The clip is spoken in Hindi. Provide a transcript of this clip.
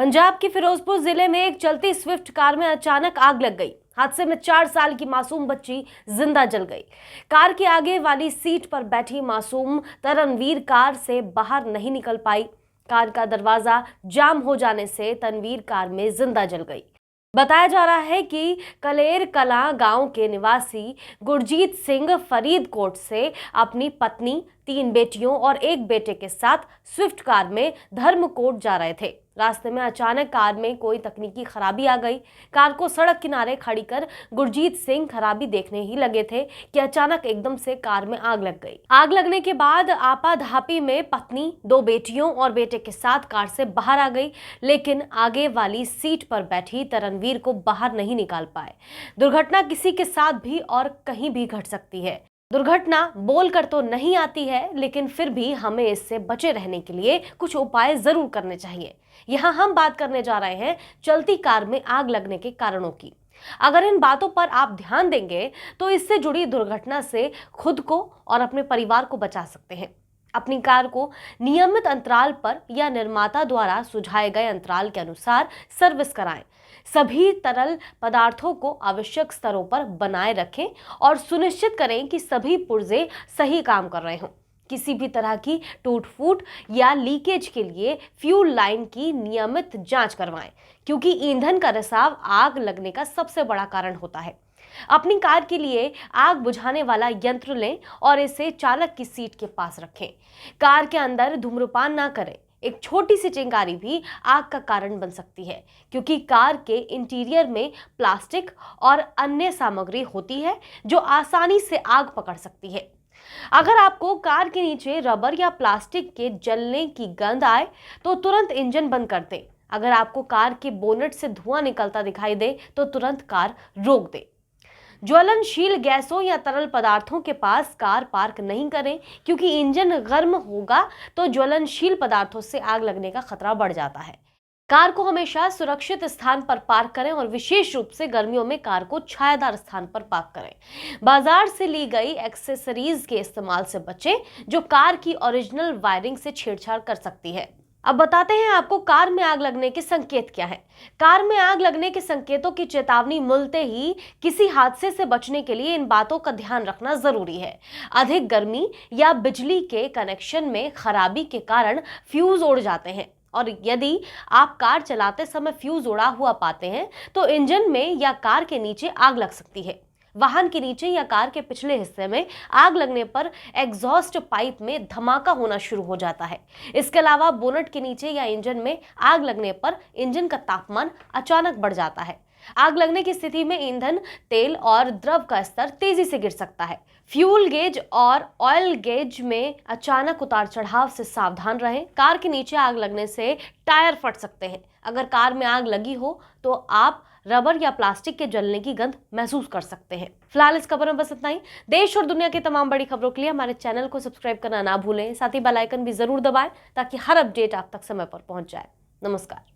पंजाब के फिरोजपुर जिले में एक चलती स्विफ्ट कार में अचानक आग लग गई। हादसे में 4 साल की मासूम बच्ची जिंदा जल गई। कार के आगे वाली सीट पर बैठी मासूम तनवीर कार से बाहर नहीं निकल पाई। कार का दरवाजा जाम हो जाने से तनवीर कार में जिंदा जल गई। बताया जा रहा है कि कलेर कलां गांव के निवासी गुरजीत सिंह फरीदकोट से अपनी पत्नी, 3 बेटियों और 1 बेटे के साथ स्विफ्ट कार में धर्मकोट जा रहे थे। रास्ते में अचानक कार में कोई तकनीकी खराबी आ गई। कार को सड़क किनारे खड़ी कर गुरजीत सिंह खराबी देखने ही लगे थे कि अचानक एकदम से कार में आग लग गई। आग लगने के बाद आपाधापी में पत्नी, 2 बेटियों और बेटे के साथ कार से बाहर आ गई, लेकिन आगे वाली सीट पर बैठी तनवीर को बाहर नहीं निकाल पाए। दुर्घटना किसी के साथ भी और कहीं भी घट सकती है। दुर्घटना बोलकर तो नहीं आती है, लेकिन फिर भी हमें इससे बचे रहने के लिए कुछ उपाय जरूर करने चाहिए। यहाँ हम बात करने जा रहे हैं चलती कार में आग लगने के कारणों की। अगर इन बातों पर आप ध्यान देंगे तो इससे जुड़ी दुर्घटना से खुद को और अपने परिवार को बचा सकते हैं। अपनी कार को नियमित अंतराल पर या निर्माता द्वारा सुझाए गए अंतराल के अनुसार सर्विस कराएं। सभी तरल पदार्थों को आवश्यक स्तरों पर बनाए रखें और सुनिश्चित करें कि सभी पुर्जे सही काम कर रहे हों। किसी भी तरह की टूट फूट या लीकेज के लिए फ्यूल लाइन की नियमित जांच करवाएं, क्योंकि ईंधन का रिसाव आग लगने का सबसे बड़ा कारण होता है। अपनी कार के लिए आग बुझाने वाला यंत्र लें और इसे चालक की सीट के पास रखें। कार के अंदर धूम्रपान ना करें। एक छोटी सी चिंगारी भी आग का कारण बन सकती है, क्योंकि कार के इंटीरियर में प्लास्टिक और अन्य सामग्री होती है जो आसानी से आग पकड़ सकती है। अगर आपको कार के नीचे रबर या प्लास्टिक के जलने की गंध आए तो तुरंत इंजन बंद कर दें। अगर आपको कार के बोनट से धुआं निकलता दिखाई दे तो तुरंत कार रोक दें। ज्वलनशील गैसों या तरल पदार्थों के पास कार पार्क नहीं करें, क्योंकि इंजन गर्म होगा तो ज्वलनशील पदार्थों से आग लगने का खतरा बढ़ जाता है। कार को हमेशा सुरक्षित स्थान पर पार्क करें और विशेष रूप से गर्मियों में कार को छायादार स्थान पर पार्क करें। बाजार से ली गई एक्सेसरीज के इस्तेमाल से बचें जो कार की ओरिजिनल वायरिंग से छेड़छाड़ कर सकती है। अब बताते हैं आपको कार में आग लगने के संकेत क्या है। कार में आग लगने के संकेतों की चेतावनी मिलते ही किसी हादसे से बचने के लिए इन बातों का ध्यान रखना जरूरी है। अधिक गर्मी या बिजली के कनेक्शन में खराबी के कारण फ्यूज उड़ जाते हैं, और यदि आप कार चलाते समय फ्यूज उड़ा हुआ पाते हैं तो इंजन में या कार के नीचे आग लग सकती है। वाहन के नीचे या कार के पिछले हिस्से में आग लगने पर एग्जॉस्ट पाइप में धमाका होना शुरू हो जाता है। इसके अलावा बोनट के नीचे या इंजन में आग लगने पर इंजन का तापमान अचानक बढ़ जाता है। आग लगने की स्थिति में ईंधन, तेल और द्रव का स्तर तेजी से गिर सकता है। फ्यूल गेज और ऑयल गेज में अचानक उतार चढ़ाव से सावधान रहें। कार के नीचे आग लगने से टायर फट सकते हैं। अगर कार में आग लगी हो तो आप रबर या प्लास्टिक के जलने की गंध महसूस कर सकते हैं। फिलहाल इस खबर में बस इतना ही। देश और दुनिया की तमाम बड़ी खबरों के लिए हमारे चैनल को सब्सक्राइब करना ना भूलें। साथ ही बेल आइकन भी जरूर दबाएं ताकि हर अपडेट आप तक समय पर पहुंच जाए। नमस्कार।